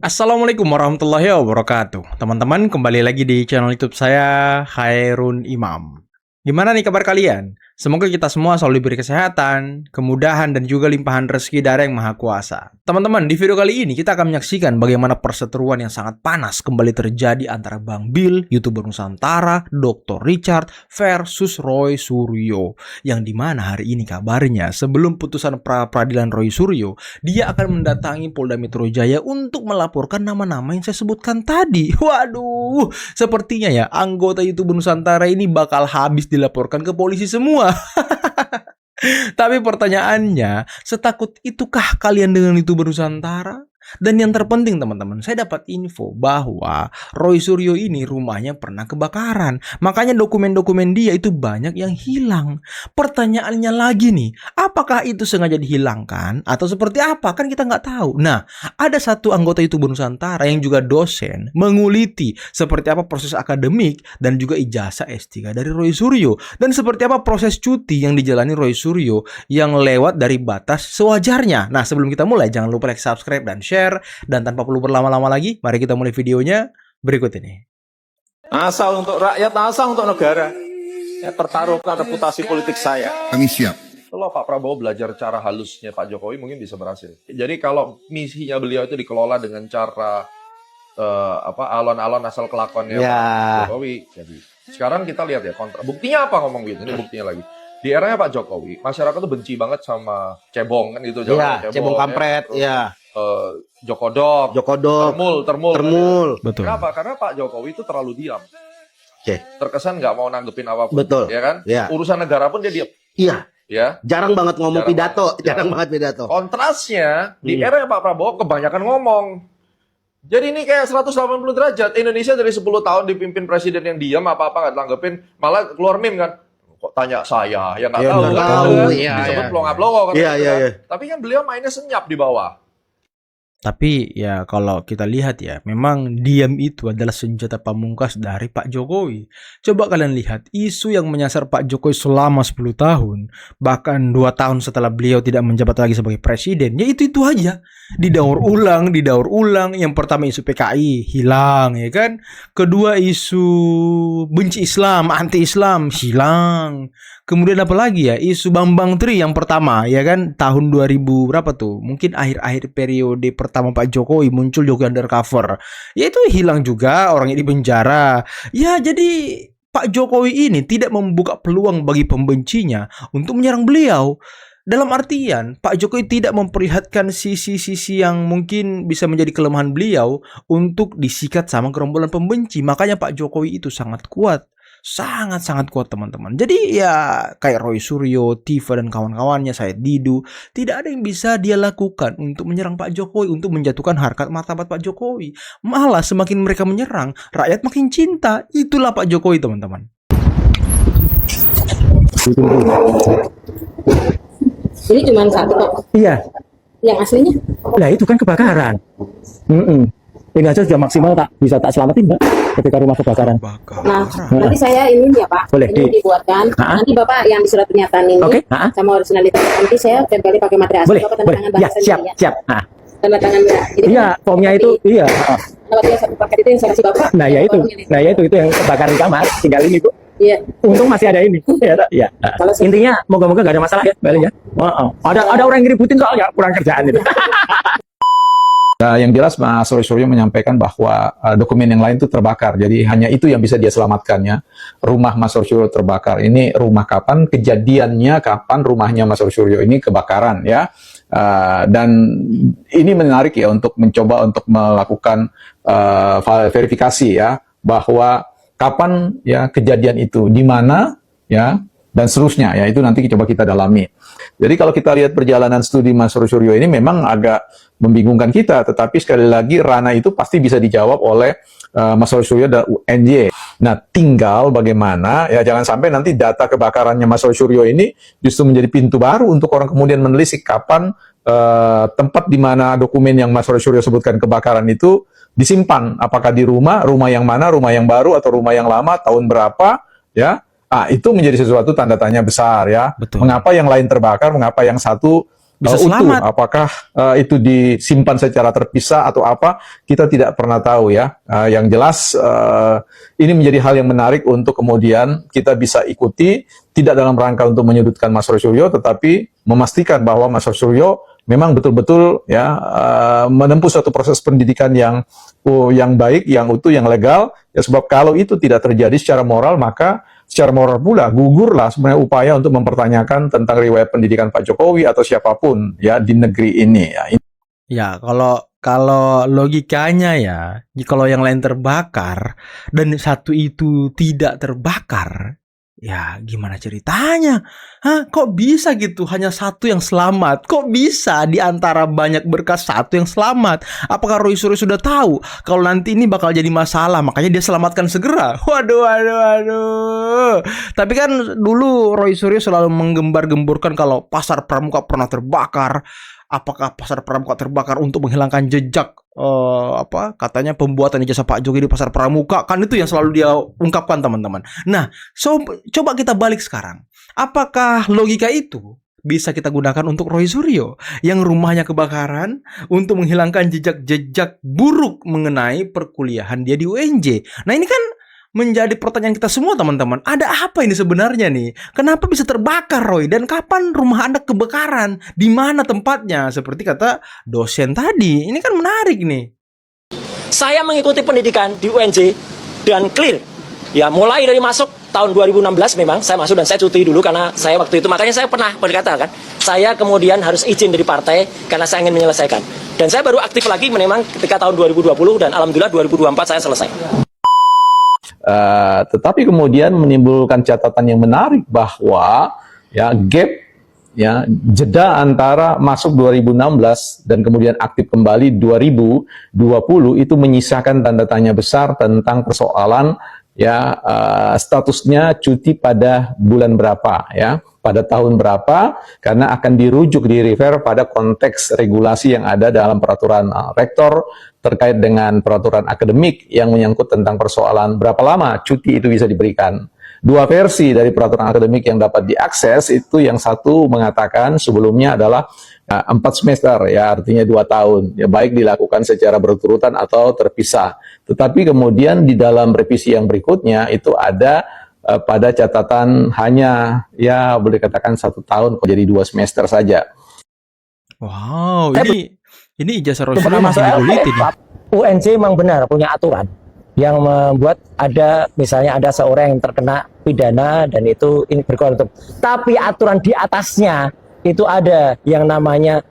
Assalamualaikum warahmatullahi wabarakatuh. Teman-teman, kembali lagi di channel YouTube saya, Khairun Imam. Gimana nih kabar kalian? Semoga kita semua selalu diberi kesehatan, kemudahan, dan juga limpahan rezeki dari Yang Maha Kuasa. Teman-teman, di video kali ini kita akan menyaksikan bagaimana perseteruan yang sangat panas kembali terjadi antara Bang Bill, YouTuber Nusantara, Dr. Richard, versus Roy Suryo. Yang dimana hari ini kabarnya sebelum putusan pra-peradilan Roy Suryo, dia akan mendatangi Polda Metro Jaya untuk melaporkan nama-nama yang saya sebutkan tadi. Waduh, sepertinya ya anggota YouTuber Nusantara ini bakal habis dilaporkan ke polisi semua. Tapi pertanyaannya, setakut itukah kalian dengan YouTuber Nusantara? Dan yang terpenting teman-teman, saya dapat info bahwa Roy Suryo ini rumahnya pernah kebakaran. Makanya dokumen-dokumen dia itu banyak yang hilang. Pertanyaannya lagi nih, apakah itu sengaja dihilangkan atau seperti apa? Kan kita nggak tahu. Nah, ada satu anggota YouTuber Nusantara yang juga dosen menguliti seperti apa proses akademik dan juga ijazah S3 dari Roy Suryo. Dan seperti apa proses cuti yang dijalani Roy Suryo yang lewat dari batas sewajarnya. Nah, sebelum kita mulai, jangan lupa like, subscribe, dan share. Dan tanpa perlu berlama-lama lagi, mari kita mulai videonya berikut ini. Asal untuk rakyat, asal untuk negara. Ya, pertaruhkan reputasi politik saya. Kami siap. Kalau Pak Prabowo belajar cara halusnya Pak Jokowi mungkin bisa berhasil. Jadi kalau misinya beliau itu dikelola dengan cara alon-alon asal kelakuannya Pak Jokowi. Jadi sekarang kita lihat ya buktinya apa ngomong gitu. Ini buktinya lagi. Di eranya Pak Jokowi, masyarakat tuh benci banget sama cebong kan gitu. Cebong kampret, ya. Jokodok, termul. Betul. Kenapa? Karena Pak Jokowi itu terlalu diam. Oke. Terkesan nggak mau nanggepin apapun. Betul. Ya kan? Ya. Urusan negara pun dia diam. Iya. Ya. Jarang banget ngomong Jarang banget pidato. Kontrasnya di era Pak Prabowo kebanyakan ngomong. Jadi ini kayak 180 derajat. Indonesia dari 10 tahun dipimpin presiden yang diam, apa-apa nggak tanggepin, malah keluar meme kan. Kok tanya saya? Ya nggak tahu. nggak Kan? tahu. Disebut pelongo-pelongo kan. Iya. Tapi kan beliau mainnya senyap di bawah. Tapi ya kalau kita lihat ya, memang diam itu adalah senjata pamungkas dari Pak Jokowi. Coba kalian lihat isu yang menyasar Pak Jokowi selama 10 tahun, bahkan 2 tahun setelah beliau tidak menjabat lagi sebagai presiden, ya itu aja. Didaur ulang. Yang pertama isu PKI hilang, ya kan? Kedua isu benci Islam, anti Islam hilang. Kemudian apa lagi ya? Isu Bambang Tri yang pertama, ya kan? Tahun 2000 berapa tuh? Mungkin akhir-akhir periode pertama Pak Jokowi muncul Jokowi undercover. Ya itu hilang juga, orangnya di penjara. Ya jadi Pak Jokowi ini tidak membuka peluang bagi pembencinya untuk menyerang beliau. Dalam artian, Pak Jokowi tidak memperlihatkan sisi-sisi yang mungkin bisa menjadi kelemahan beliau untuk disikat sama gerombolan pembenci. Makanya Pak Jokowi itu sangat kuat. Sangat-sangat kuat teman-teman. Jadi ya kayak Roy Suryo, Tifa dan kawan-kawannya, Said Didu, tidak ada yang bisa dia lakukan untuk menyerang Pak Jokowi, untuk menjatuhkan harkat martabat Pak Jokowi. Malah semakin mereka menyerang, rakyat makin cinta. Itulah Pak Jokowi teman-teman. Ini cuma satu kok. Iya, Yang aslinya? lah itu kan kebakaran. Ini aja sudah maksimal bisa tak selamatin, Mbak, ketika rumah kebakaran. Nah, nanti saya ini ya Pak, Boleh, ini dibuatkan. Ha-ha. Nanti Bapak yang di surat pernyataan ini Oke, ha-ha. sama originalitas nanti saya tempeli pakai materai asli. Boleh, Bapak tanda boleh. tangan Ya, bahasa siap, ya. siap. Nah, Tanda tangan ya. Jadi iya, kan formnya itu, iya. lewat yang satu paket itu yang saya kasih Bapak. Nah, ya itu, itu yang kebakaran di kamar. Tinggal ini, Bu. Iya. Untung masih ada ini. Ya, ya. Kalau Intinya, moga-moga gak ada masalah ya, Mbak Elin ya. Ada orang yang ngeributin soalnya kurang kerjaan itu. Yang jelas Mas Roy Suryo menyampaikan bahwa dokumen yang lain itu terbakar. Jadi hanya itu yang bisa dia selamatkannya. Rumah Mas Roy Suryo terbakar. Ini rumah kapan? Kejadiannya kapan rumahnya Mas Roy Suryo ini kebakaran ya. Dan ini menarik ya untuk mencoba untuk melakukan verifikasi ya bahwa kapan ya kejadian itu, di mana ya, dan seterusnya ya, itu nanti coba kita dalami. Jadi kalau kita lihat perjalanan studi Mas Roy Suryo ini memang agak membingungkan kita, tetapi sekali lagi ranah itu pasti bisa dijawab oleh Mas Roy Suryo dan UNJ. Nah, tinggal bagaimana ya, jangan sampai nanti data kebakarannya Mas Roy Suryo ini justru menjadi pintu baru untuk orang kemudian menelisik kapan tempat di mana dokumen yang Mas Roy Suryo sebutkan kebakaran itu disimpan, apakah di rumah yang mana, rumah yang baru atau rumah yang lama, tahun berapa ya. Itu menjadi sesuatu tanda tanya besar ya. Betul. Mengapa yang lain terbakar, mengapa yang satu bisa utuh. selamat. Apakah itu disimpan secara terpisah atau apa, kita tidak pernah tahu ya. Yang jelas ini menjadi hal yang menarik untuk kemudian kita bisa ikuti, tidak dalam rangka untuk menyudutkan Mas Roy Suryo, tetapi memastikan bahwa Mas Roy Suryo memang betul-betul ya menempuh suatu proses pendidikan yang baik, yang utuh, yang legal. Ya, sebab kalau itu tidak terjadi secara moral, maka secara moral pula gugurlah sebenarnya upaya untuk mempertanyakan tentang riwayat pendidikan Pak Jokowi atau siapapun ya di negeri ini ya. Ya, kalau logikanya ya, kalau yang lain terbakar dan satu itu tidak terbakar, ya gimana ceritanya? Hah, kok bisa gitu hanya satu yang selamat? Kok bisa di antara banyak berkas satu yang selamat? Apakah Roy Suryo sudah tahu kalau nanti ini bakal jadi masalah, makanya dia selamatkan segera? Waduh. Tapi kan dulu Roy Suryo selalu menggembar-gemborkan kalau Pasar Pramuka pernah terbakar. Apakah Pasar Pramuka terbakar untuk menghilangkan jejak katanya pembuatan ijazah Pak Jokowi di Pasar Pramuka, kan itu yang selalu dia ungkapkan, teman-teman. Nah, coba kita balik sekarang. Apakah logika itu bisa kita gunakan untuk Roy Suryo yang rumahnya kebakaran untuk menghilangkan jejak-jejak buruk mengenai perkuliahan dia di UNJ? Nah, ini kan menjadi pertanyaan kita semua, teman-teman. Ada apa ini sebenarnya nih? Kenapa bisa terbakar, Roy? Dan kapan rumah Anda kebakaran? Di mana tempatnya? Seperti kata dosen tadi. Ini kan menarik nih. Saya mengikuti pendidikan di UNJ dan clear. Ya, mulai dari masuk tahun 2016 memang saya masuk dan saya cuti dulu karena saya waktu itu, makanya saya pernah berkata kan, saya kemudian harus izin dari partai karena saya ingin menyelesaikan. Dan saya baru aktif lagi memang ketika tahun 2020 dan alhamdulillah 2024 saya selesai. Tetapi kemudian menimbulkan catatan yang menarik bahwa ya gap ya jeda antara masuk 2016 dan kemudian aktif kembali 2020 itu menyisakan tanda tanya besar tentang persoalan ya statusnya cuti pada bulan berapa ya, pada tahun berapa, karena akan dirujuk di refer pada konteks regulasi yang ada dalam peraturan rektor terkait dengan peraturan akademik yang menyangkut tentang persoalan berapa lama cuti itu bisa diberikan. Dua versi dari peraturan akademik yang dapat diakses itu, yang satu mengatakan sebelumnya adalah 4 semester ya, artinya 2 tahun ya, baik dilakukan secara berturutan atau terpisah. Tetapi kemudian di dalam revisi yang berikutnya itu ada pada catatan hanya ya boleh katakan 1 tahun jadi 2 semester saja. Wow, ini ijazah Roy Suryo Pernah masuk masih diteliti nih. UNJ memang benar punya aturan yang membuat ada misalnya ada seorang yang terkena pidana dan itu ini berkualitas. Tapi aturan di atasnya itu ada yang namanya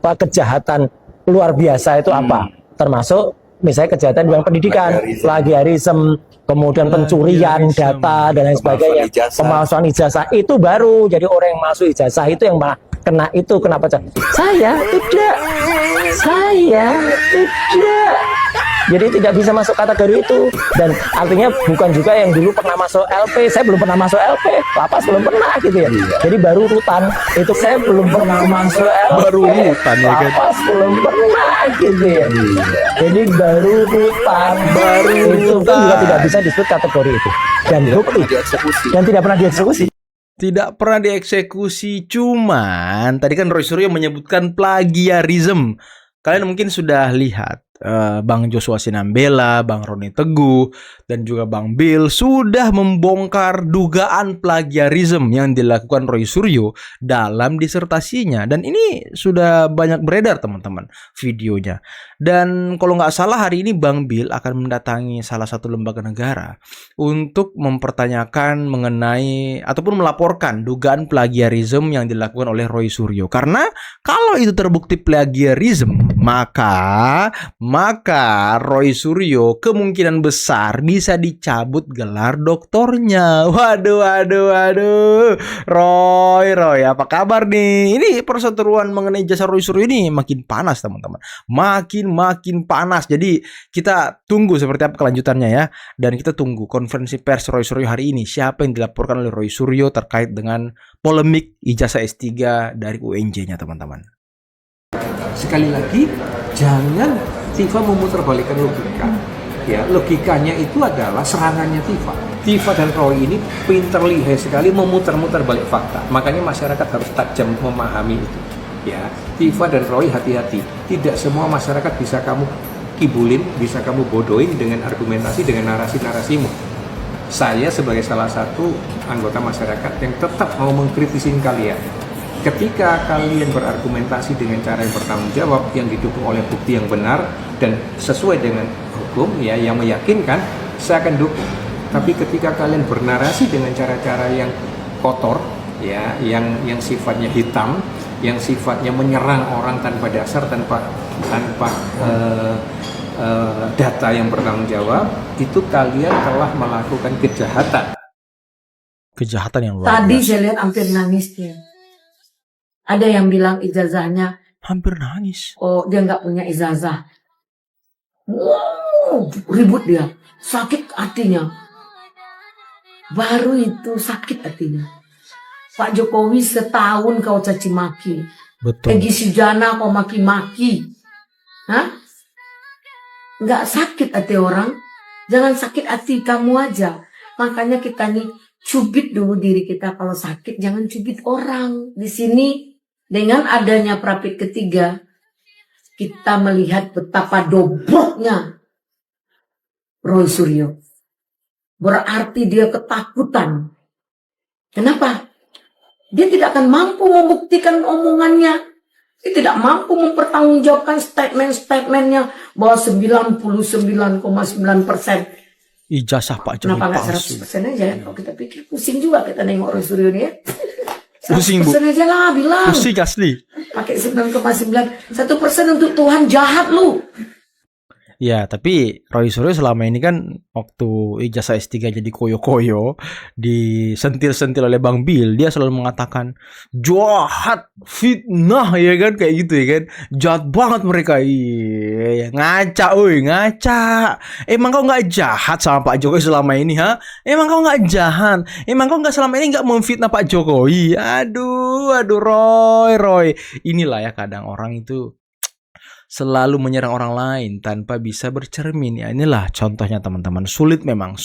kejahatan luar biasa itu apa? Termasuk misalnya kejahatan di bidang pendidikan, plagiarisme, kemudian pencurian data dan lain sebagainya, pemalsuan ijazah itu baru jadi orang yang masuk ijazah itu yang malah kena itu. Kenapa? Saya tidak. Jadi tidak bisa masuk kategori itu, dan artinya bukan juga yang dulu pernah masuk LP. Saya belum pernah masuk LP, lapas belum pernah gitu ya. Jadi baru rutan itu saya belum pernah masuk LP, Baru rutan ya kan. lapas belum pernah gitu ya. Jadi baru rutan, itu pun juga tidak bisa disebut kategori itu, dan bukti dan tidak pernah dieksekusi. Tidak pernah dieksekusi, cuman tadi kan Roy Suryo menyebutkan plagiarisme. Kalian mungkin sudah lihat Bang Joshua Sinambela, Bang Roni Teguh, dan juga Bang Bill sudah membongkar dugaan plagiarisme yang dilakukan Roy Suryo dalam disertasinya. Dan ini sudah banyak beredar, teman-teman, videonya. Dan kalau nggak salah hari ini Bang Bill akan mendatangi salah satu lembaga negara untuk mempertanyakan mengenai ataupun melaporkan dugaan plagiarisme yang dilakukan oleh Roy Suryo. Karena kalau itu terbukti plagiarisme, maka Roy Suryo kemungkinan besar bisa dicabut gelar doktornya. Waduh. Roy, apa kabar nih? Ini perseteruan mengenai jasa Roy Suryo ini makin panas, teman-teman. Makin panas. Jadi kita tunggu seperti apa kelanjutannya ya. Dan kita tunggu konferensi pers Roy Suryo hari ini. Siapa yang dilaporkan oleh Roy Suryo terkait dengan polemik ijazah S3 dari UNJ-nya, teman-teman. Sekali lagi, jangan Tifa memutarbalikkan logika. Ya, logikanya itu adalah serangannya Tifa. Tifa dan Roy ini pinter lihai sekali memutar-mutar balik fakta. Makanya masyarakat harus tajam memahami itu. Ya, Tifa dan Roy hati-hati. Tidak semua masyarakat bisa kamu kibulin, bisa kamu bodohin dengan argumentasi, dengan narasi-narasimu. Saya sebagai salah satu anggota masyarakat yang tetap mau mengkritisin kalian. Ketika kalian berargumentasi dengan cara yang bertanggung jawab, yang didukung oleh bukti yang benar dan sesuai dengan hukum, ya, yang meyakinkan, saya akan dukung. Tapi ketika kalian bernarasi dengan cara-cara yang kotor, ya, yang sifatnya hitam, yang sifatnya menyerang orang tanpa dasar, tanpa data yang bertanggung jawab, itu kalian telah melakukan kejahatan. Kejahatan yang luar Tadi biasa. saya lihat hampir nangis dia. Ada yang bilang ijazahnya, Hampir nangis. oh dia nggak punya ijazah. Wow, ribut dia, sakit hatinya. Baru itu sakit hatinya. Pak Jokowi setahun kau caci maki. Betul. Egy Sujana kau maki-maki. Hah? Nggak sakit hati orang. Jangan sakit hati kamu aja. Makanya kita nih cubit dulu diri kita. Kalau sakit jangan cubit orang. Di sini dengan adanya Prapit ketiga, kita melihat betapa dobroknya Roy Suryo. Berarti dia ketakutan. Kenapa? Dia tidak akan mampu membuktikan omongannya. Dia tidak mampu mempertanggungjawabkan statement-statementnya bahwa 99,9% Ijazah Pak Jokowi kenapa nggak palsu. 100% aja? Kalau kita pikir pusing juga kita nengok Roy Suryo ini ya. Pusing, Bu. 100% aja lah bilang. Pusing asli. Pakai 9,9. 1% untuk Tuhan jahat lu. Ya, tapi Roy Suryo selama ini kan waktu ijazah S3 jadi koyo-koyo, disentil-sentil oleh Bang Bill, dia selalu mengatakan jahat, fitnah, ya kan, kayak gitu ya kan. Jahat banget mereka. Iya, ngaca, ngaca. Emang kau nggak jahat sama Pak Jokowi selama ini, ha? Emang kau nggak jahat? Emang kau nggak selama ini nggak memfitnah Pak Jokowi? Aduh, Roy. Inilah ya kadang orang itu selalu menyerang orang lain tanpa bisa bercermin. Ya inilah contohnya teman-teman. Sulit memang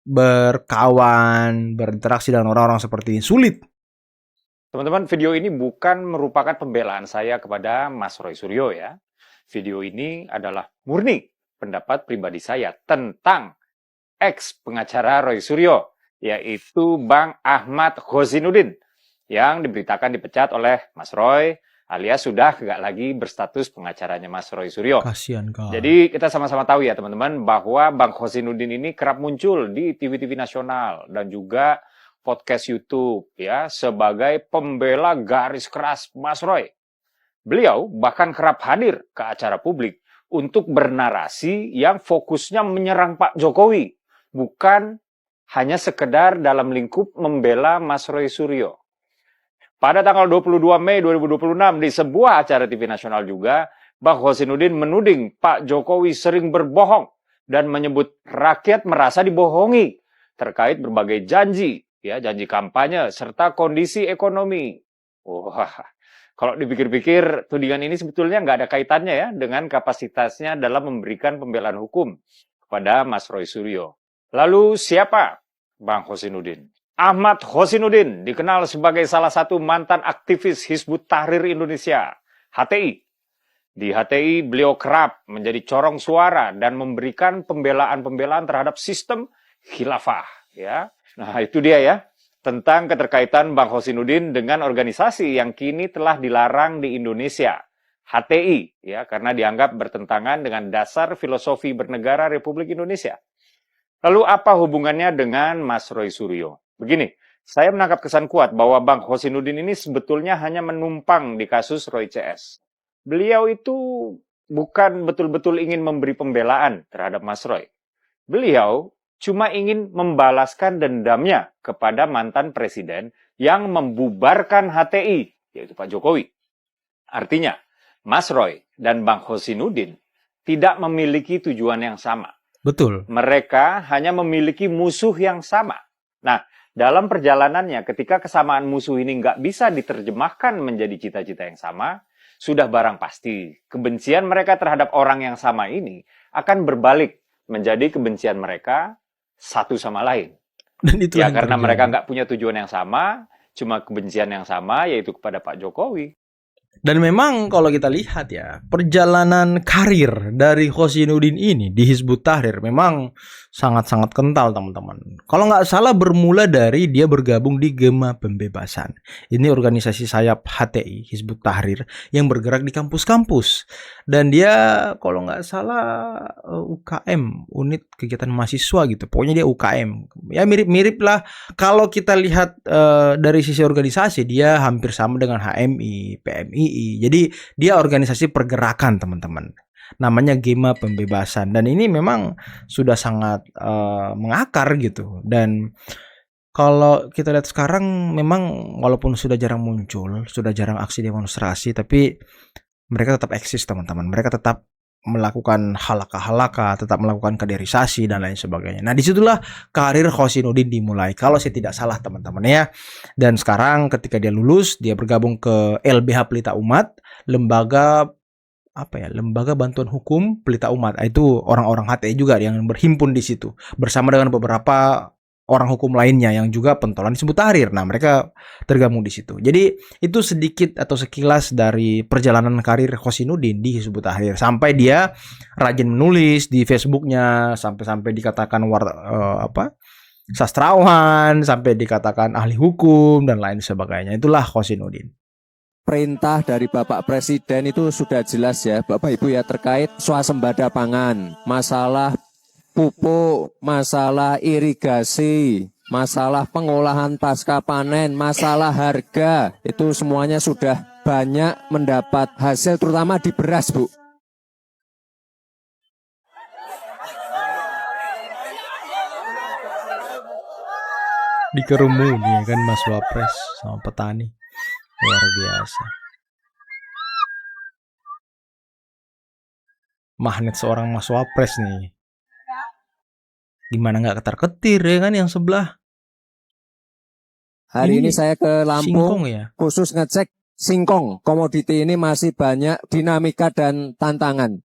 berkawan, berinteraksi dengan orang-orang seperti ini. Sulit. Teman-teman, video ini bukan merupakan pembelaan saya kepada Mas Roy Suryo ya. Video ini adalah murni pendapat pribadi saya tentang ex pengacara Roy Suryo, yaitu Bang Ahmad Khozinuddin, yang diberitakan dipecat oleh Mas Roy, alias sudah nggak lagi berstatus pengacaranya Mas Roy Suryo. Kasihan kan. Jadi kita sama-sama tahu ya teman-teman bahwa Bang Khozinuddin ini kerap muncul di TV-TV nasional dan juga podcast YouTube ya sebagai pembela garis keras Mas Roy. Beliau bahkan kerap hadir ke acara publik untuk bernarasi yang fokusnya menyerang Pak Jokowi, bukan hanya sekedar dalam lingkup membela Mas Roy Suryo. Pada tanggal 22 Mei 2026 di sebuah acara TV nasional juga, Bang Khozinuddin menuding Pak Jokowi sering berbohong dan menyebut rakyat merasa dibohongi terkait berbagai janji, ya janji kampanye serta kondisi ekonomi. Wah, kalau dipikir-pikir tudingan ini sebetulnya nggak ada kaitannya ya dengan kapasitasnya dalam memberikan pembelaan hukum kepada Mas Roy Suryo. Lalu siapa Bang Khozinuddin? Ahmad Khozinuddin dikenal sebagai salah satu mantan aktivis Hizbut Tahrir Indonesia, HTI. Di HTI beliau kerap menjadi corong suara dan memberikan pembelaan-pembelaan terhadap sistem khilafah. Ya. Nah itu dia ya, tentang keterkaitan Bang Khozinuddin dengan organisasi yang kini telah dilarang di Indonesia, HTI, ya, karena dianggap bertentangan dengan dasar filosofi bernegara Republik Indonesia. Lalu apa hubungannya dengan Mas Roy Suryo? Begini, saya menangkap kesan kuat bahwa Bang Khozinuddin ini sebetulnya hanya menumpang di kasus Roy CS. Beliau itu bukan betul-betul ingin memberi pembelaan terhadap Mas Roy. Beliau cuma ingin membalaskan dendamnya kepada mantan presiden yang membubarkan HTI, yaitu Pak Jokowi. Artinya, Mas Roy dan Bang Khozinuddin tidak memiliki tujuan yang sama. Betul. Mereka hanya memiliki musuh yang sama. Nah, dalam perjalanannya ketika kesamaan musuh ini nggak bisa diterjemahkan menjadi cita-cita yang sama, sudah barang pasti kebencian mereka terhadap orang yang sama ini akan berbalik menjadi kebencian mereka satu sama lain. Dan itu Ya yang karena terjadi. mereka nggak punya tujuan yang sama, cuma kebencian yang sama, yaitu kepada Pak Jokowi. Dan memang kalau kita lihat ya, perjalanan karir dari Husainuddin ini di Hizbut Tahrir memang sangat-sangat kental teman-teman. Kalau nggak salah bermula dari dia bergabung di Gema Pembebasan. Ini organisasi sayap HTI, Hizbut Tahrir, yang bergerak di kampus-kampus. Dan dia kalau nggak salah UKM, unit kegiatan mahasiswa gitu. Pokoknya dia UKM. Ya mirip-mirip lah. Kalau kita lihat dari sisi organisasi, dia hampir sama dengan HMI, PMII. Jadi dia organisasi pergerakan teman-teman. Namanya Gema Pembebasan. Dan ini memang sudah sangat mengakar gitu. Dan kalau kita lihat sekarang memang walaupun sudah jarang muncul, sudah jarang aksi demonstrasi, tapi mereka tetap eksis teman-teman. Mereka tetap melakukan halaka-halaka, tetap melakukan kaderisasi dan lain sebagainya. Nah, disitulah karir Husainuddin dimulai. Kalau saya tidak salah teman-teman ya. Dan sekarang ketika dia lulus, dia bergabung ke LBH Pelita Umat, lembaga Bantuan Hukum Pelita Umat. Itu orang-orang HTI juga yang berhimpun di situ bersama dengan beberapa orang hukum lainnya yang juga pentolan Hizbut Tahrir. Nah, mereka tergabung di situ. Jadi itu sedikit atau sekilas dari perjalanan karir Husainuddin di Hizbut Tahrir sampai dia rajin menulis di Facebooknya, sampai dikatakan sastrawan, sampai dikatakan ahli hukum dan lain sebagainya. Itulah Husainuddin. Perintah dari Bapak Presiden itu sudah jelas ya Bapak Ibu ya, terkait swasembada pangan, masalah pupuk, masalah irigasi, masalah pengolahan pasca panen, masalah harga, itu semuanya sudah banyak mendapat hasil terutama di beras, Bu. Dikerumuni ya kan Mas Wapres sama petani. Luar biasa. Magnet seorang Mas Wapres nih. Gimana nggak ketar-ketir ya kan yang sebelah. Hari ini saya ke Lampung ya? khusus ngecek singkong. Komoditi ini masih banyak dinamika dan tantangan.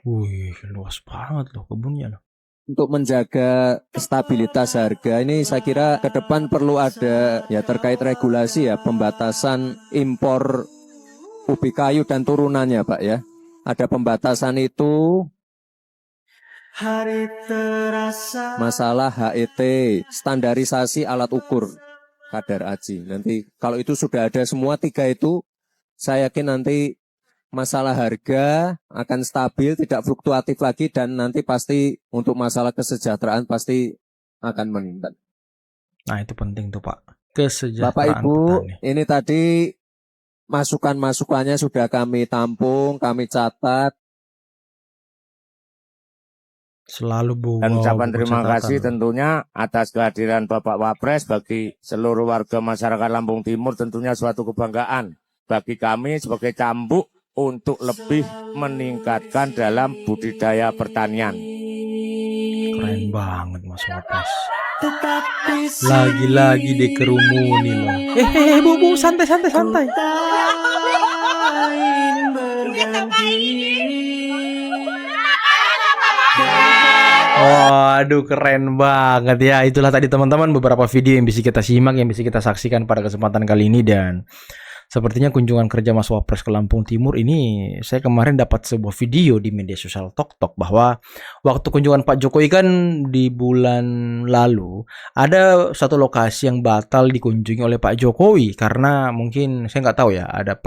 Wih, luas banget loh kebunnya loh. Untuk menjaga stabilitas harga ini saya kira ke depan perlu ada ya terkait regulasi ya, pembatasan impor ubi kayu dan turunannya Pak ya. Ada pembatasan itu. Masalah HET, standarisasi alat ukur kadar AJI. Nanti kalau itu sudah ada semua tiga itu, saya yakin nanti masalah harga akan stabil, tidak fluktuatif lagi, dan nanti pasti untuk masalah kesejahteraan pasti akan meningkat. Nah itu penting tuh Pak, kesejahteraan Bapak Ibu, petani. ini tadi masukan-masukannya sudah kami tampung, kami catat. Selalu Bu. Dan ucapan terima kasih tentunya atas kehadiran Bapak Wapres bagi seluruh warga masyarakat Lampung Timur, tentunya suatu kebanggaan bagi kami sebagai cambuk untuk lebih meningkatkan dalam budidaya pertanian. Keren banget Mas Wapres. Lagi-lagi dikerumuni loh. Bu, santai. Waduh, keren banget ya. Itulah tadi teman-teman beberapa video yang bisa kita simak, yang bisa kita saksikan pada kesempatan kali ini. Dan sepertinya kunjungan kerja Mas Wapres ke Lampung Timur ini, saya kemarin dapat sebuah video di media sosial TokTok bahwa waktu kunjungan Pak Jokowi kan di bulan lalu, ada satu lokasi yang batal dikunjungi oleh Pak Jokowi karena mungkin saya nggak tahu ya, ada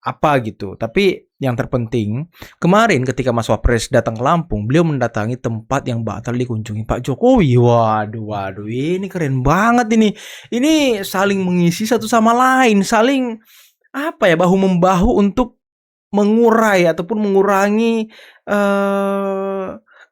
apa gitu. Tapi yang terpenting, kemarin ketika Mas Wapres datang ke Lampung, beliau mendatangi tempat yang batal dikunjungi Pak Jokowi. Waduh, ini keren banget ini. Ini saling mengisi satu sama lain, saling bahu-membahu untuk mengurai ataupun mengurangi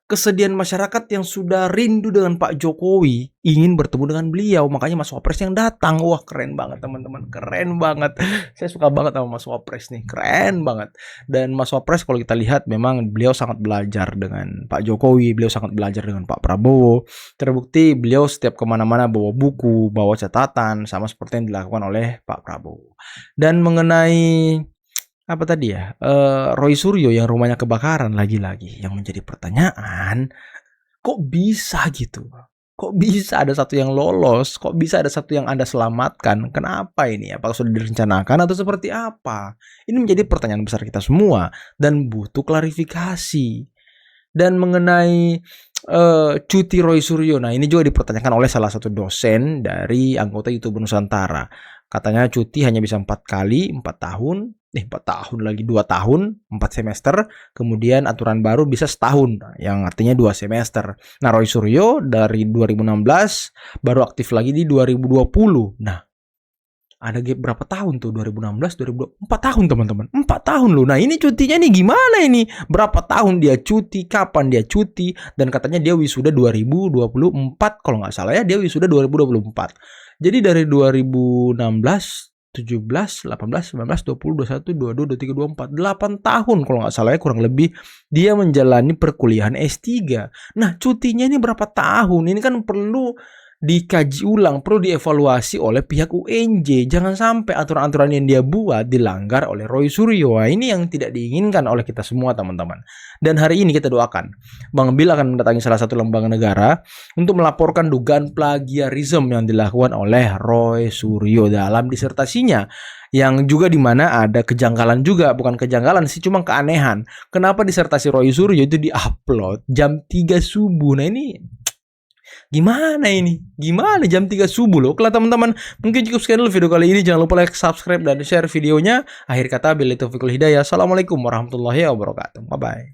kesedihan masyarakat yang sudah rindu dengan Pak Jokowi, ingin bertemu dengan beliau. Makanya Mas Wapres yang datang. Wah, keren banget teman-teman, keren banget. Saya suka banget sama Mas Wapres nih, keren banget. Dan Mas Wapres kalau kita lihat memang beliau sangat belajar dengan Pak Jokowi, beliau sangat belajar dengan Pak Prabowo. Terbukti beliau setiap kemana-mana bawa buku, bawa catatan, sama seperti yang dilakukan oleh Pak Prabowo. Dan mengenai Roy Suryo yang rumahnya kebakaran, lagi-lagi yang menjadi pertanyaan, kok bisa gitu? Kok bisa ada satu yang lolos? Kok bisa ada satu yang Anda selamatkan? Kenapa ini? Apakah sudah direncanakan atau seperti apa? Ini menjadi pertanyaan besar kita semua dan butuh klarifikasi. Dan mengenai cuti Roy Suryo, nah ini juga dipertanyakan oleh salah satu dosen dari anggota YouTube Nusantara. Katanya cuti hanya bisa 4 kali, 4 tahun, 4 tahun lagi 2 tahun, 4 semester, kemudian aturan baru bisa setahun, yang artinya 2 semester. Nah, Roy Suryo dari 2016 baru aktif lagi di 2020. Nah, ada gap berapa tahun tuh? 2016, 2020, 4 tahun teman-teman. 4 tahun loh. Nah, ini cutinya nih gimana ini? Berapa tahun dia cuti? Kapan dia cuti? Dan katanya dia wisuda 2024, kalau nggak salah ya, dia wisuda 2024. Jadi dari 2016, 17, 18, 19, 20, 21, 22, 23, 24, 8 tahun kalau nggak salah ya kurang lebih dia menjalani perkuliahan S3. Nah, cutinya ini berapa tahun? Ini kan perlu dikaji ulang, perlu dievaluasi oleh pihak UNJ. Jangan sampai aturan-aturan yang dia buat dilanggar oleh Roy Suryo. Nah, ini yang tidak diinginkan oleh kita semua, teman-teman. Dan hari ini kita doakan Bang Bill akan mendatangi salah satu lembaga negara untuk melaporkan dugaan plagiarisme yang dilakukan oleh Roy Suryo dalam disertasinya, yang juga dimana ada kejanggalan juga, bukan kejanggalan sih, cuma keanehan. Kenapa disertasi Roy Suryo itu diupload jam 3 subuh? Nah, ini gimana ini? Gimana jam 3 subuh loh? Oke teman-teman, mungkin cukup sekian dulu video kali ini. Jangan lupa like, subscribe, dan share videonya. Akhir kata, billahi taufiq wal hidayah. Assalamualaikum warahmatullahi wabarakatuh. Bye-bye.